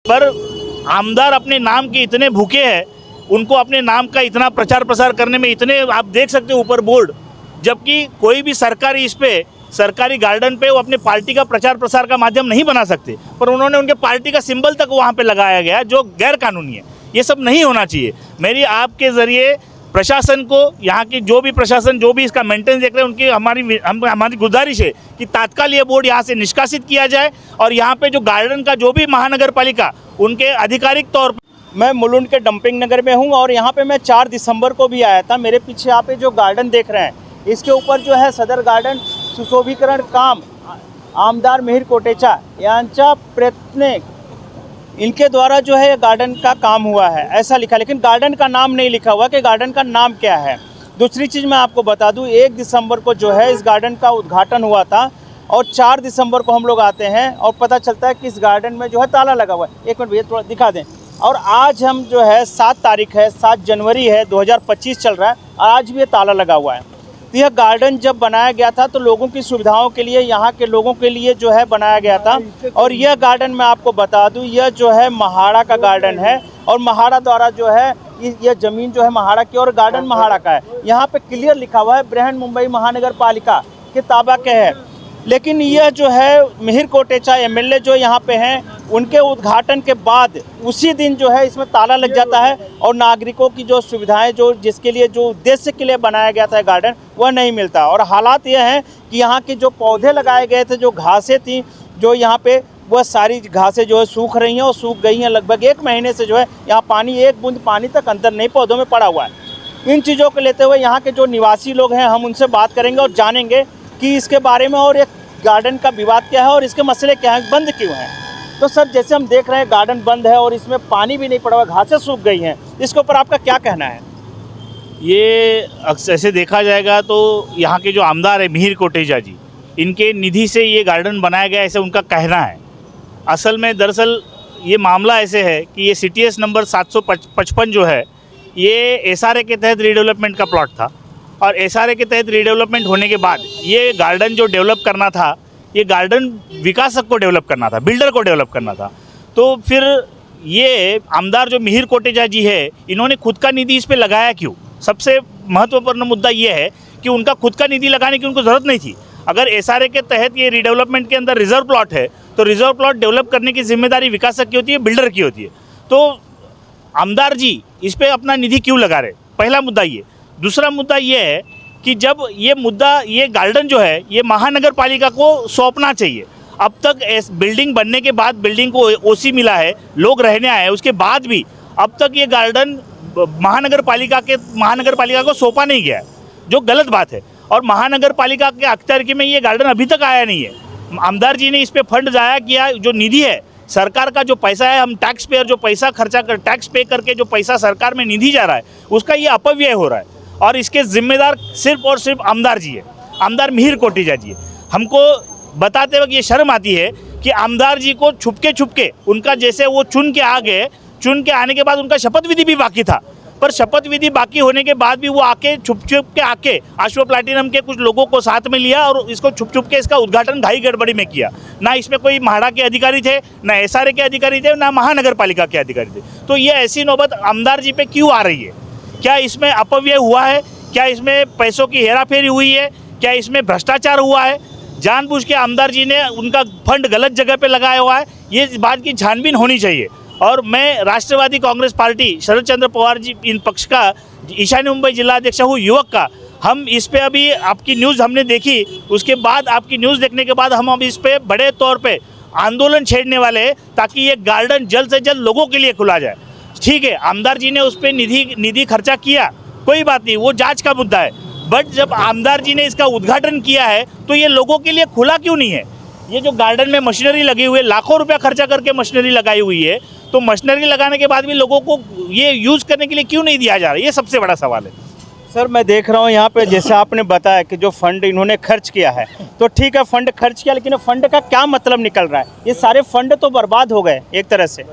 पर आमदार अपने नाम के इतने भूखे हैं, उनको अपने नाम का इतना प्रचार प्रसार करने में इतने, आप देख सकते हो ऊपर बोर्ड, जबकि कोई भी सरकारी इस पे सरकारी गार्डन पे वो अपने पार्टी का प्रचार प्रसार का माध्यम नहीं बना सकते, पर उन्होंने उनके पार्टी का सिंबल तक वहाँ पे लगाया गया जो गैर कानूनी है। ये सब नहीं होना चाहिए। मेरी आपके ज़रिए प्रशासन को, यहाँ की जो भी प्रशासन जो भी इसका मेंटेनेंस देख रहे हैं, उनकी हमारी गुजारिश है कि तात्काल ये बोर्ड यहाँ से निष्कासित किया जाए और यहाँ पे जो गार्डन का जो भी महानगर पालिका उनके आधिकारिक तौर पर। मैं मुलुंड के डंपिंग नगर में हूँ और यहाँ पे मैं 4 दिसंबर को भी आया था। मेरे पीछे यहाँ पे जो गार्डन देख रहे हैं, इसके ऊपर जो है सदर गार्डन सुशोभीकरण काम आमदार मिहिर कोटेचा यांच्या प्रयत्न, इनके द्वारा जो है गार्डन का काम हुआ है ऐसा लिखा, लेकिन गार्डन का नाम नहीं लिखा हुआ कि गार्डन का नाम क्या है। दूसरी चीज़ मैं आपको बता दूं, 1 दिसंबर को जो है इस गार्डन का उद्घाटन हुआ था और 4 दिसंबर को हम लोग आते हैं और पता चलता है कि इस गार्डन में जो है ताला लगा हुआ है। एक मिनट भैया थोड़ा दिखा दें। और आज हम जो है 7 तारीख है, 7 जनवरी है, 2025 चल रहा है, आज भी ये ताला लगा हुआ है। तो यह गार्डन जब बनाया गया था तो लोगों की सुविधाओं के लिए, यहाँ के लोगों के लिए जो है बनाया गया था। और यह गार्डन मैं आपको बता दूं, यह जो है महाड़ा का गार्डन है और महाड़ा द्वारा जो है यह ज़मीन जो है महाड़ा की और गार्डन महाड़ा का है। यहाँ पे क्लियर लिखा हुआ है बृहन मुंबई महानगर पालिका के ताबा के है। लेकिन यह जो है मिहिर कोटेचा एमएलए जो यहाँ पे हैं, उनके उद्घाटन के बाद उसी दिन जो है इसमें ताला लग जाता है और नागरिकों की जो सुविधाएं, जो जिसके लिए जो उद्देश्य के लिए बनाया गया था गार्डन, वह नहीं मिलता। और हालात यह हैं कि यहाँ के जो पौधे लगाए गए थे, जो घासें थी जो यहाँ पे, वह सारी घासें जो है सूख रही हैं और सूख गई हैं। लगभग 1 महीने से जो है यहाँ पानी, 1 बूंद पानी तक अंदर नहीं पौधों में पड़ा हुआ है। इन चीज़ों को लेते हुए यहाँ के जो निवासी लोग हैं, हम उनसे बात करेंगे और जानेंगे कि इसके बारे में और एक गार्डन का विवाद क्या है और इसके मसले क्या हैं, बंद क्यों हैं। तो सर, जैसे हम देख रहे हैं गार्डन बंद है और इसमें पानी भी नहीं पड़ा हुआ, घासें सूख गई हैं, इसके ऊपर आपका क्या कहना है? ये ऐसे देखा जाएगा तो यहाँ के जो आमदार है मिहिर कोटेचा जी, इनके निधि से ये गार्डन बनाया गया ऐसे उनका कहना है। असल में दरअसल ये मामला ऐसे है कि ये CTS नंबर 755 जो है, ये SRA के तहत रीडेवलपमेंट का प्लॉट था और SRA के तहत रीडेवलपमेंट होने के बाद ये गार्डन जो डेवलप करना था, ये गार्डन विकासक को डेवलप करना था, बिल्डर को डेवलप करना था। तो फिर ये आमदार जो मिहिर कोटेचा जी है, इन्होंने खुद का निधि इस पे लगाया क्यों? सबसे महत्वपूर्ण मुद्दा ये है कि उनका खुद का निधि लगाने की उनको ज़रूरत नहीं थी। अगर SRA के तहत ये रीडेवलपमेंट के अंदर रिजर्व प्लॉट है तो रिजर्व प्लॉट डेवलप करने की जिम्मेदारी विकासक की होती है, बिल्डर की होती है। तो आमदार जी इस पर अपना निधि क्यों लगा रहे? पहला मुद्दा ये। दूसरा मुद्दा ये है कि जब ये गार्डन जो है ये महानगर पालिका को सौंपना चाहिए। अब तक बिल्डिंग बनने के बाद, बिल्डिंग को OC मिला है, लोग रहने आए हैं, उसके बाद भी अब तक ये गार्डन महानगर पालिका को सौंपा नहीं गया है, जो गलत बात है। और महानगर पालिका के अख्तियार में ये गार्डन अभी तक आया नहीं है। आमदार जी ने इस पर फंड जाया किया, जो निधि है सरकार का, जो पैसा है, हम टैक्स पेयर जो पैसा खर्चा कर, टैक्स पे करके जो पैसा सरकार में निधि जा रहा है, उसका ये अपव्यय हो रहा है और इसके जिम्मेदार सिर्फ और सिर्फ आमदार जी है, आमदार मिहिर कोटेचा जी है। हमको बताते वक्त ये शर्म आती है कि आमदार जी को छुपके उनका, जैसे वो चुन के आ गए, चुन के आने के बाद उनका शपथ विधि भी बाकी था, पर शपथ विधि बाकी होने के बाद भी वो आके छुप के आके अश्व प्लैटिनम के कुछ लोगों को साथ में लिया और इसको छुप के इसका उद्घाटन घाई गड़बड़ी में किया। ना इसमें कोई महाड़ा के अधिकारी थे, ना SRA के अधिकारी थे, ना महानगर पालिका के अधिकारी थे। तो ये ऐसी नौबत आमदार जी पे क्यों आ रही है? क्या इसमें अपव्यय हुआ है? क्या इसमें पैसों की हेराफेरी हुई है? क्या इसमें भ्रष्टाचार हुआ है? जानबूझ के आमदार जी ने उनका फंड गलत जगह पे लगाया हुआ है, ये इस बात की छानबीन होनी चाहिए। और मैं राष्ट्रवादी कांग्रेस पार्टी शरद चंद्र पवार जी इन पक्ष का ईशान्य मुंबई जिलाध्यक्ष हूँ, युवक का। हम इस पे अभी आपकी न्यूज़ हमने देखी, उसके बाद आपकी न्यूज़ देखने के बाद हम अब इस पे बड़े तौर पे आंदोलन छेड़ने वाले हैं ताकि ये गार्डन जल्द से जल्द लोगों के लिए खुला जाए। ठीक है, आमदार जी ने उस पर निधि खर्चा किया, कोई बात नहीं, वो जांच का मुद्दा है। बट जब आमदार जी ने इसका उद्घाटन किया है तो ये लोगों के लिए खुला क्यों नहीं है? ये जो गार्डन में मशीनरी लगी हुई है, लाखों रुपया खर्चा करके मशीनरी लगाई हुई है, तो मशीनरी लगाने के बाद भी लोगों को ये यूज़ करने के लिए क्यों नहीं दिया जा रहा है? ये सबसे बड़ा सवाल है। सर, मैं देख रहा हूँ यहाँ पे, जैसे आपने बताया कि जो फंड इन्होंने खर्च किया है, तो ठीक है फंड खर्च किया, लेकिन फंड का क्या मतलब निकल रहा है? ये सारे फंड तो बर्बाद हो गए एक तरह से।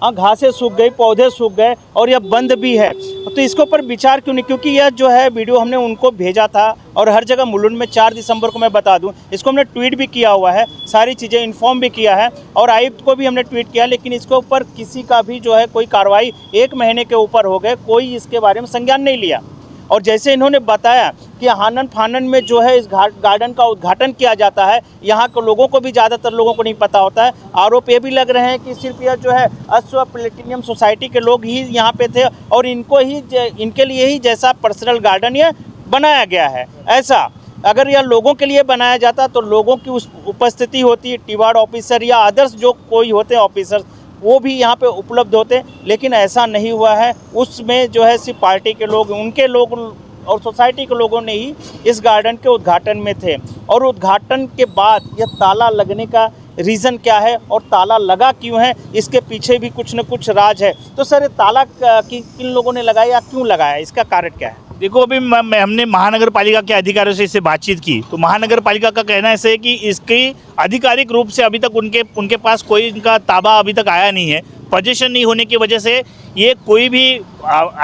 हाँ घासें सूख गई, पौधे सूख गए और यह बंद भी है। तो इसके ऊपर विचार क्यों नहीं, क्योंकि यह जो है वीडियो हमने उनको भेजा था और हर जगह मुलुंड में 4 दिसंबर को, मैं बता दूं, इसको हमने ट्वीट भी किया हुआ है, सारी चीज़ें इन्फॉर्म भी किया है और आयुक्त को भी हमने ट्वीट किया, लेकिन इसके ऊपर किसी का भी जो है कोई कार्रवाई 1 महीने के ऊपर हो गए, कोई इसके बारे में संज्ञान नहीं लिया। और जैसे इन्होंने बताया कि हानन फानन में जो है इस गार्डन का उद्घाटन किया जाता है, यहाँ के लोगों को भी, ज़्यादातर लोगों को नहीं पता होता है। आरोप ये भी लग रहे हैं कि सिर्फ यह जो है अश्व प्लेटिनियम सोसाइटी के लोग ही यहाँ पे थे और इनके लिए ही जैसा पर्सनल गार्डन ये बनाया गया है। ऐसा अगर यह लोगों के लिए बनाया जाता तो लोगों की उस उपस्थिति होती, टीवार्ड ऑफिसर या अदर्स जो कोई होते ऑफिसर, वो भी यहाँ पे उपलब्ध होते, लेकिन ऐसा नहीं हुआ है। उसमें जो है सिर्फ पार्टी के लोग, उनके लोग और सोसाइटी के लोगों ने ही इस गार्डन के उद्घाटन में थे। और उद्घाटन के बाद यह ताला लगने का रीज़न क्या है और ताला लगा क्यों है, इसके पीछे भी कुछ न कुछ राज है। तो सर ये ताला किन लोगों ने लगाया या क्यों लगाया, इसका कारण क्या है? देखो, अभी हमने महानगर पालिका के अधिकारियों से इससे बातचीत की तो महानगर पालिका का कहना ऐसे है कि इसकी आधिकारिक रूप से अभी तक उनके पास कोई इनका ताबा अभी तक आया नहीं है। पोजीशन नहीं होने की वजह से ये कोई भी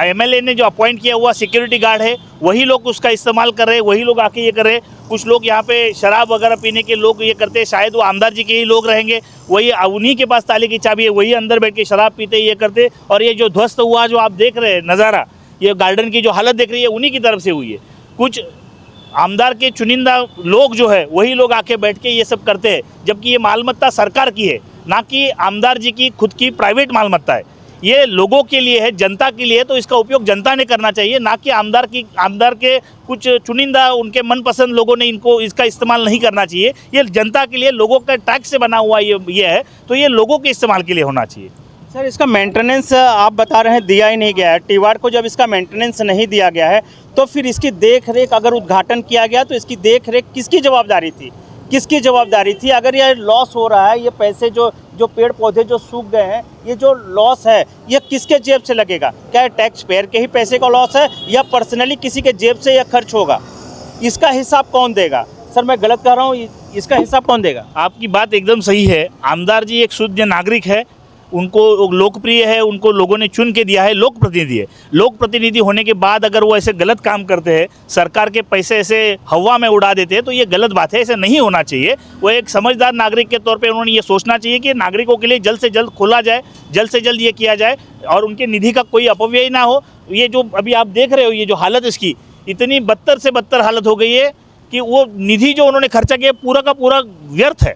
एमएलए ने जो अपॉइंट किया हुआ सिक्योरिटी गार्ड है वही लोग उसका इस्तेमाल कर रहे हैं, वही लोग आके ये कर रहे हैं। कुछ लोग यहाँ पे शराब वगैरह पीने के लोग ये करते हैं, शायद वो आमदार जी के ही लोग रहेंगे, वही उन्हीं के पास ताले की चाबी है, वही अंदर बैठ के शराब पीते ये करते। और ये जो ध्वस्त हुआ जो आप देख रहे हैं नज़ारा, ये गार्डन की जो हालत देख रही है उन्हीं की तरफ से हुई है। कुछ आमदार के चुनिंदा लोग जो है वही लोग आके बैठ के ये सब करते हैं, जबकि ये मालमत्ता सरकार की है, ना कि आमदार जी की खुद की प्राइवेट मालमत्ता है। ये लोगों के लिए है, जनता के लिए, तो इसका उपयोग जनता ने करना चाहिए, ना कि आमदार के कुछ चुनिंदा उनके मनपसंद लोगों ने इसका इस्तेमाल नहीं करना चाहिए। ये जनता के लिए, लोगों का टैक्स से बना हुआ ये है, तो ये लोगों के इस्तेमाल के लिए होना चाहिए। सर इसका मेंटेनेंस आप बता रहे हैं दिया ही नहीं गया है, टीवार्ड को जब इसका मेंटेनेंस नहीं दिया गया है तो फिर इसकी देख रेख, अगर उद्घाटन किया गया तो इसकी देख रेख किसकी जवाबदारी थी, किसकी जवाबदारी थी? अगर ये लॉस हो रहा है, ये पैसे जो पेड़ पौधे जो सूख गए हैं, ये जो लॉस है ये किसके जेब से लगेगा? क्या टैक्स पेयर के ही पैसे का लॉस है या पर्सनली किसी के जेब से यह खर्च होगा? इसका हिसाब कौन देगा? सर मैं गलत कह रहा हूँ, इसका हिसाब कौन देगा? आपकी बात एकदम सही है। आमदार जी एक शुद्ध नागरिक है, उनको लोकप्रिय है, उनको लोगों ने चुन के दिया है, लोक प्रतिनिधि है। लोक प्रतिनिधि होने के बाद अगर वो ऐसे गलत काम करते हैं, सरकार के पैसे ऐसे हवा में उड़ा देते हैं, तो ये गलत बात है, ऐसे नहीं होना चाहिए। वो एक समझदार नागरिक के तौर पे उन्होंने ये सोचना चाहिए कि नागरिकों के लिए जल्द से जल्द खोला जाए, जल्द से जल्द ये किया जाए और उनके निधि का कोई अपव्यय ना हो। ये जो अभी आप देख रहे हो, ये जो हालत इसकी इतनी बदतर से बदतर हालत हो गई है कि वो निधि जो उन्होंने खर्चा किया पूरा का पूरा व्यर्थ है।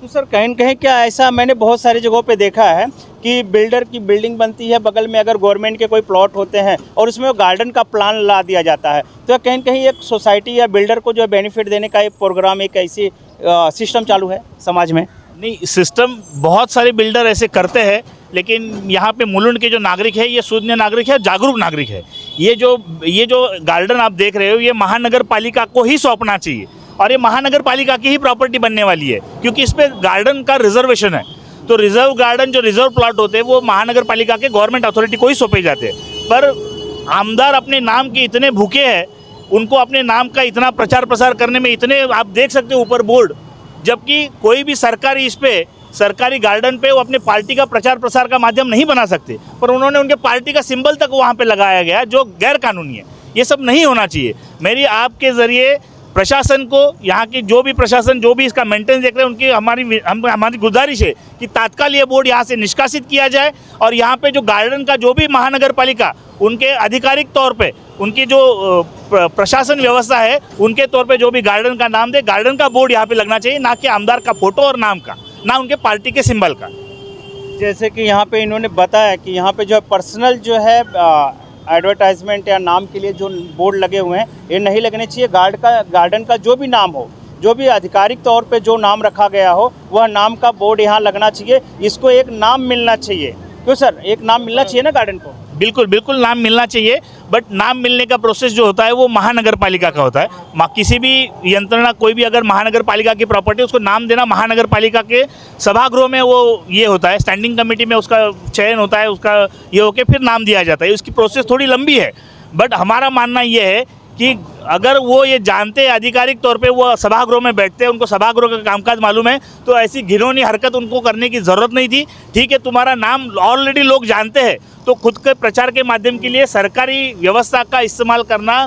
तो सर कहीं कहीं क्या ऐसा मैंने बहुत सारी जगहों पे देखा है कि बिल्डर की बिल्डिंग बनती है, बगल में अगर गवर्नमेंट के कोई प्लॉट होते हैं और उसमें वो गार्डन का प्लान ला दिया जाता है, तो कहीं कहीं एक सोसाइटी या बिल्डर को जो है बेनिफिट देने का एक प्रोग्राम, एक ऐसी सिस्टम चालू है समाज में? नहीं, सिस्टम बहुत सारे बिल्डर ऐसे करते हैं, लेकिन यहाँ पे मुलुंड के जो नागरिक है ये शुद्ध नागरिक है, जागरूक नागरिक है। ये जो गार्डन आप देख रहे हो ये महानगर पालिका को ही सौंपना चाहिए और ये महानगर पालिका की ही प्रॉपर्टी बनने वाली है, क्योंकि इस पर गार्डन का रिजर्वेशन है। तो रिजर्व गार्डन जो रिजर्व प्लॉट होते हैं वो महानगर पालिका के गवर्नमेंट अथॉरिटी को ही सौंपे जाते हैं। पर आमदार अपने नाम के इतने भूखे हैं, उनको अपने नाम का इतना प्रचार प्रसार करने में इतने, आप देख सकते हो ऊपर बोर्ड, जबकि कोई भी सरकारी इस पे सरकारी गार्डन पे वो अपने पार्टी का प्रचार प्रसार का माध्यम नहीं बना सकते, पर उन्होंने उनके पार्टी का सिंबल तक वहाँ पे लगाया गया जो गैर कानूनी है। ये सब नहीं होना चाहिए। मेरी आपके ज़रिए प्रशासन को, यहाँ की जो भी प्रशासन जो भी इसका मेंटेनेंस देख रहे हैं, उनकी हमारी गुजारिश है कि तात्काल ये बोर्ड यहाँ से निष्कासित किया जाए और यहाँ पे जो गार्डन का जो भी महानगर पालिका उनके आधिकारिक तौर पे उनकी जो प्रशासन व्यवस्था है उनके तौर पे जो भी गार्डन का नाम दे, गार्डन का बोर्ड यहाँ पे लगना चाहिए, ना कि आमदार का फोटो और नाम का, ना उनके पार्टी के सिंबल का। जैसे कि यहाँ पे इन्होंने बताया कि यहाँ पे जो है पर्सनल जो है एडवर्टाइजमेंट या नाम के लिए जो बोर्ड लगे हुए हैं ये नहीं लगने चाहिए। गार्डन का जो भी नाम हो, जो भी आधिकारिक तौर पे जो नाम रखा गया हो, वह नाम का बोर्ड यहाँ लगना चाहिए। इसको एक नाम मिलना चाहिए। क्यों सर, एक नाम मिलना चाहिए ना गार्डन को? बिल्कुल बिल्कुल नाम मिलना चाहिए, बट नाम मिलने का प्रोसेस जो होता है वो महानगर पालिका का होता है। किसी भी यंत्रणा, कोई भी अगर महानगर पालिका की प्रॉपर्टी, उसको नाम देना महानगर पालिका के सभागृह में वो ये होता है, स्टैंडिंग कमेटी में उसका चयन होता है, उसका ये होके फिर नाम दिया जाता है। उसकी प्रोसेस थोड़ी लंबी है, बट हमारा मानना ये है कि अगर वो ये जानते हैं आधिकारिक तौर पे वो सभागृह में बैठते हैं, उनको सभागृह का कामकाज मालूम है, तो ऐसी घिनौनी हरकत उनको करने की ज़रूरत नहीं थी। ठीक है, तुम्हारा नाम ऑलरेडी लोग जानते हैं, तो खुद के प्रचार के माध्यम के लिए सरकारी व्यवस्था का इस्तेमाल करना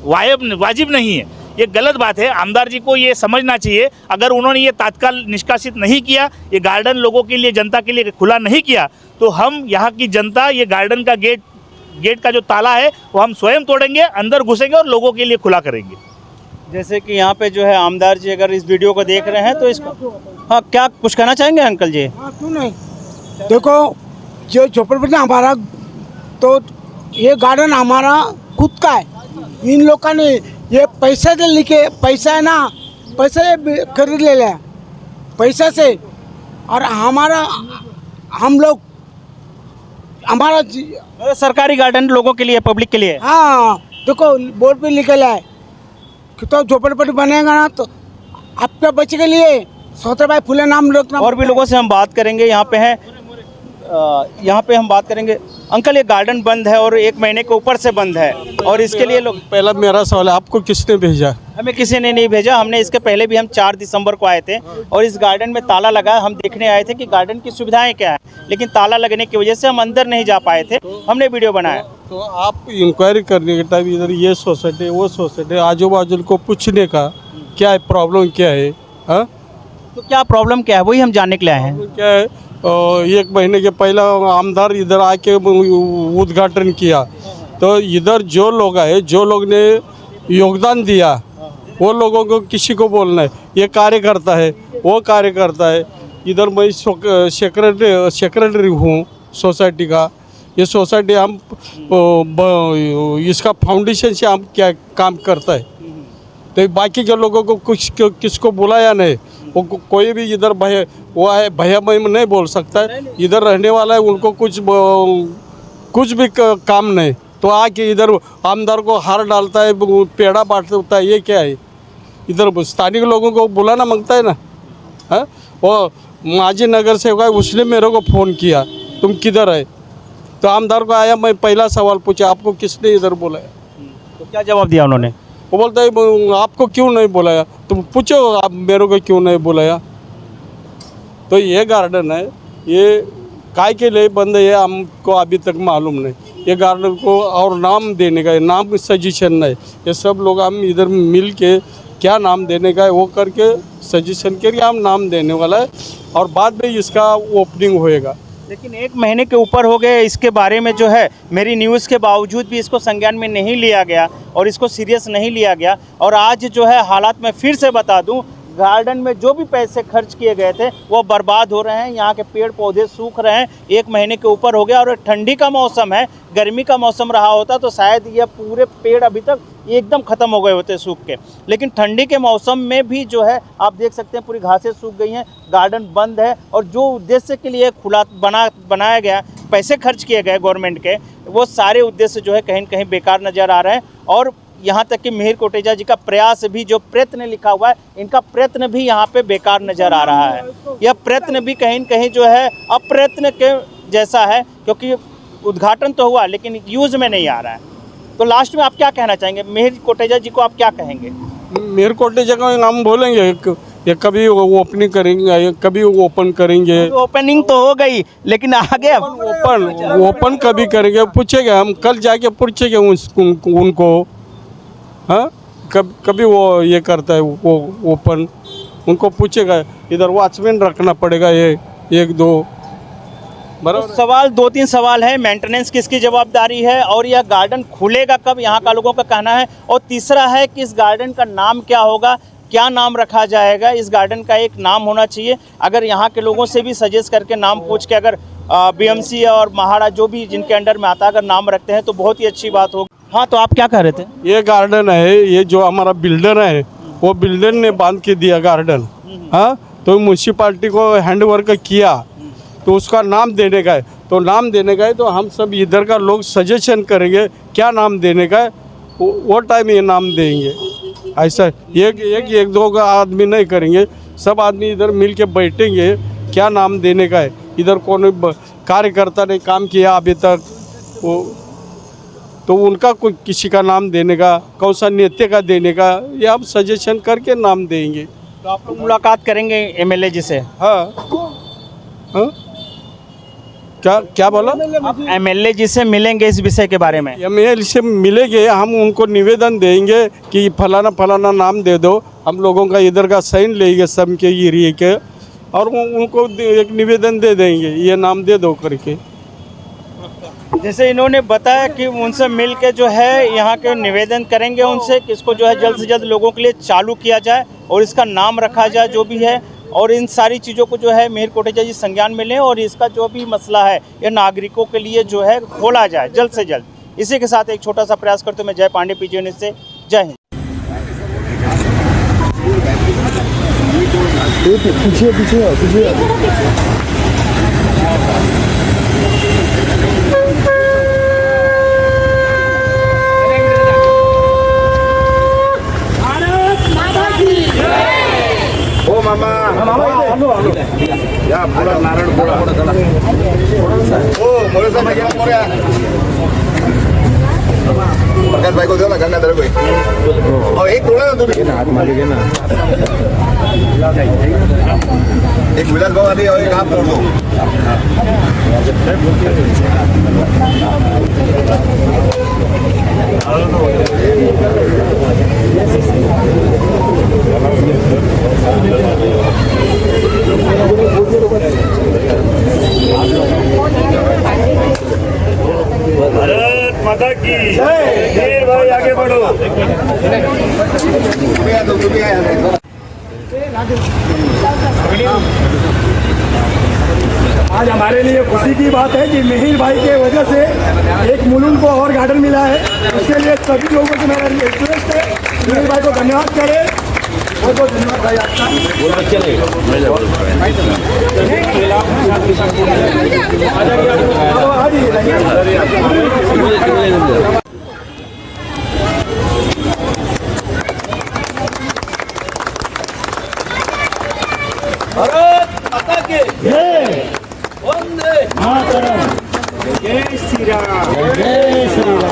वाजिब नहीं है। ये गलत बात है। आमदार जी को ये समझना चाहिए, अगर उन्होंने ये तात्काल निष्कासित नहीं किया, ये गार्डन लोगों के लिए, जनता के लिए खुला नहीं किया, तो हम यहाँ की जनता ये गार्डन का गेट का जो ताला है वो हम स्वयं तोड़ेंगे, अंदर घुसेंगे और लोगों के लिए खुला करेंगे। जैसे कि यहाँ पे जो है आमदार जी अगर इस वीडियो को देख रहे हैं तो इसको, हाँ, क्या कुछ कहना चाहेंगे अंकल जी? हाँ, क्यों नहीं। देखो, जो झोपड़पट्टी हमारा, तो ये गार्डन हमारा खुद का है। इन लोगों ने ये पैसे से लिखे, पैसा है ना, पैसे खरीद ले लिया पैसा से, और हम लोग हमारा सरकारी गार्डन लोगों के लिए, पब्लिक के लिए। हाँ, देखो बोर्ड पे लिखा है कि तो झोपड़पट्टी बनेगा ना तो आपके बच्चे के लिए सावित्रीबाई फुले नाम रखना। और भी लोगों से हम बात करेंगे, यहाँ पे हैं, यहाँ पे हम बात करेंगे। अंकल, ये गार्डन बंद है और 1 महीने के ऊपर से बंद है, और इसके लिए लोग, पहला मेरा सवाल है, आपको किसने भेजा? हमें किसी ने नहीं भेजा। हमने इसके पहले भी हम 4 दिसंबर को आए थे और इस गार्डन में ताला लगा है। हम देखने आए थे कि गार्डन की सुविधाएं क्या है, लेकिन ताला लगने की वजह से हम अंदर नहीं जा पाए थे। हमने वीडियो बनाया। तो आप इंक्वायरी करने के टाइम इधर ये सोसाइटी, वो सोसाइटी, आजू बाजू को पूछने का क्या है, प्रॉब्लम क्या है? हाँ, तो क्या प्रॉब्लम क्या है, वही हम जानने के लिए आए हैं। क्या है? 1 महीने के पहला आमदार इधर आके उद्घाटन किया, तो इधर जो लोग आए, जो लोग ने योगदान दिया, वो लोगों को किसी को बोलना है। ये कार्यकर्ता है, वो कार्यकर्ता है। इधर मैं सेक्रेटरी हूँ सोसाइटी का। ये सोसाइटी हम इसका फाउंडेशन से हम क्या काम करता है, तो बाकी के लोगों को किसको बुलाया नहीं। वो कोई भी इधर वो है भैया मैं नहीं बोल सकता है, इधर रहने वाला है, उनको कुछ भी काम नहीं, तो आके इधर आमदार को हार डालता है, पेड़ा बांटता है। ये क्या है? इधर स्थानिक लोगों को बुलाना मांगता है ना। हाँ, वो माजी नगर सेवक है, उसने मेरे को फ़ोन किया, तुम किधर है? तो आमदार को आया, मैं पहला सवाल पूछा, आपको किसने इधर बुलाया? तो क्या जवाब दिया उन्होंने? वो बोलता है आपको क्यों नहीं बुलाया? तुम पूछो आप मेरे को क्यों नहीं बुलाया। तो ये गार्डन है, ये काय के लिए बंद है हमको अभी तक मालूम नहीं। ये गार्डन को और नाम देने का है, नाम सजेशन नहीं, ये सब लोग हम इधर मिल के क्या नाम देने का है वो करके सजेशन के लिए हम नाम देने वाला है, और बाद में इसका ओपनिंग होएगा। लेकिन 1 महीने के ऊपर हो गए, इसके बारे में जो है मेरी न्यूज़ के बावजूद भी इसको संज्ञान में नहीं लिया गया और इसको सीरियस नहीं लिया गया। और आज जो है हालात मैं फिर से बता दूं, गार्डन में जो भी पैसे खर्च किए गए थे वो बर्बाद हो रहे हैं। यहाँ के पेड़ पौधे सूख रहे हैं। 1 महीने के ऊपर हो गया और ठंडी का मौसम है, गर्मी का मौसम रहा होता तो शायद ये पूरे पेड़ अभी तक एकदम ख़त्म हो गए होते सूख के। लेकिन ठंडी के मौसम में भी जो है आप देख सकते हैं पूरी घासें सूख गई हैं, गार्डन बंद है, और जो उद्देश्य के लिए खुला बनाया गया, पैसे खर्च किए गए गवर्नमेंट के, वो सारे उद्देश्य जो है कहीं न कहीं बेकार नज़र आ रहे हैं। और यहाँ तक कि मिहिर कोटेचा जी का प्रयास भी, जो प्रयत्न लिखा हुआ है, इनका प्रयत्न भी यहाँ पे बेकार नज़र आ रहा है। यह प्रयत्न भी कहीं न कहीं जो है अप्रयत्न के जैसा है, क्योंकि उद्घाटन तो हुआ लेकिन यूज़ में नहीं आ रहा है। तो लास्ट में आप क्या कहना चाहेंगे? मिहिर कोटेचा जी को आप क्या कहेंगे? मिहिर कोटेचा का हम बोलेंगे ये कभी ओपनिंग करेंगे, कभी ओपन करेंगे। ओपनिंग तो हो गई, लेकिन आगे ओपन कभी करेंगे, पूछेंगे हम, कल जाके पूछेंगे उनको। हाँ, कभी वो ये करता है वो ओपन, उनको पूछेगा। इधर वॉचमैन रखना पड़ेगा, ये 1-2 बराबर। तो सवाल 2-3 सवाल है, मेंटेनेंस किसकी जवाबदारी है, और यह गार्डन खुलेगा कब, यहाँ का लोगों का कहना है। और तीसरा है कि इस गार्डन का नाम क्या होगा, क्या नाम रखा जाएगा। इस गार्डन का एक नाम होना चाहिए। अगर यहाँ के लोगों से भी सजेस्ट करके नाम पूछ के अगर बीएमसी और महाड़ा जो भी जिनके अंडर में आता है अगर नाम रखते हैं तो बहुत ही अच्छी बात होगी। हाँ, तो आप क्या कह रहे थे? ये गार्डन है, ये जो हमारा बिल्डर है वो बिल्डर ने बांध के दिया गार्डन। हाँ, तो म्यूनसिपाल्टी को हैंडओवर किया, तो उसका नाम देने का है। तो नाम देने का है तो हम सब इधर का लोग सजेशन करेंगे क्या नाम देने का है, वो टाइम ये नाम देंगे। ऐसा एक 2 आदमी नहीं करेंगे, सब आदमी इधर मिल के बैठेंगे क्या नाम देने का है। इधर कौन कार्यकर्ता ने काम किया अभी तक, वो तो उनका कोई किसी का नाम देने का, कौन सा नेता का देने का, ये आप सजेशन करके नाम देंगे। तो आप लोग मुलाकात करेंगे एमएलए जी से? हाँ हाँ, क्या बोला? आप एमएलए जी से मिलेंगे इस विषय के बारे में? एमएलए से मिलेंगे, हम उनको निवेदन देंगे कि फलाना फलाना नाम दे दो, हम लोगों का इधर का साइन लेंगे सब के एरिए के, और वो उनको एक निवेदन दे देंगे, ये नाम दे दो करके। जैसे इन्होंने बताया कि उनसे मिल के जो है यहाँ के निवेदन करेंगे उनसे कि इसको जो है जल्द से जल्द लोगों के लिए चालू किया जाए और इसका नाम रखा जाए जो भी है, और इन सारी चीज़ों को जो है मिहिर कोटेचा जी संज्ञान में लें और इसका जो भी मसला है ये नागरिकों के लिए जो है खोला जाए जल्द से जल्द। इसी के साथ एक छोटा सा प्रयास करते हुए मैं जय पांडे, पीजीओ न्यूज़ से, जय हिंद। ओ मामा या पूरा नारळ गोळा ओ मोरे साहेब या मोरे प्रकाश भाई को दो ना गंगाधर भाई और एक तोड़ा ना तुम्ही हाथ मागे घे ना एक विलास भाऊ आधी और एक आप तोड़ दो भारत माता की जय। भाई आगे बढ़ो। आज हमारे लिए खुशी की बात है कि मिहिर भाई के वजह से एक मुलुंड को और गार्डन मिला है। उसके लिए सभी लोगों से मेरा रिक्वेस्ट है, मिहिर भाई को धन्यवाद करें। बहुत बहुत धन्यवाद भाई आपका। भारत माता के जय, वंदे मातरम, जय श्री राम, जय श्री राम।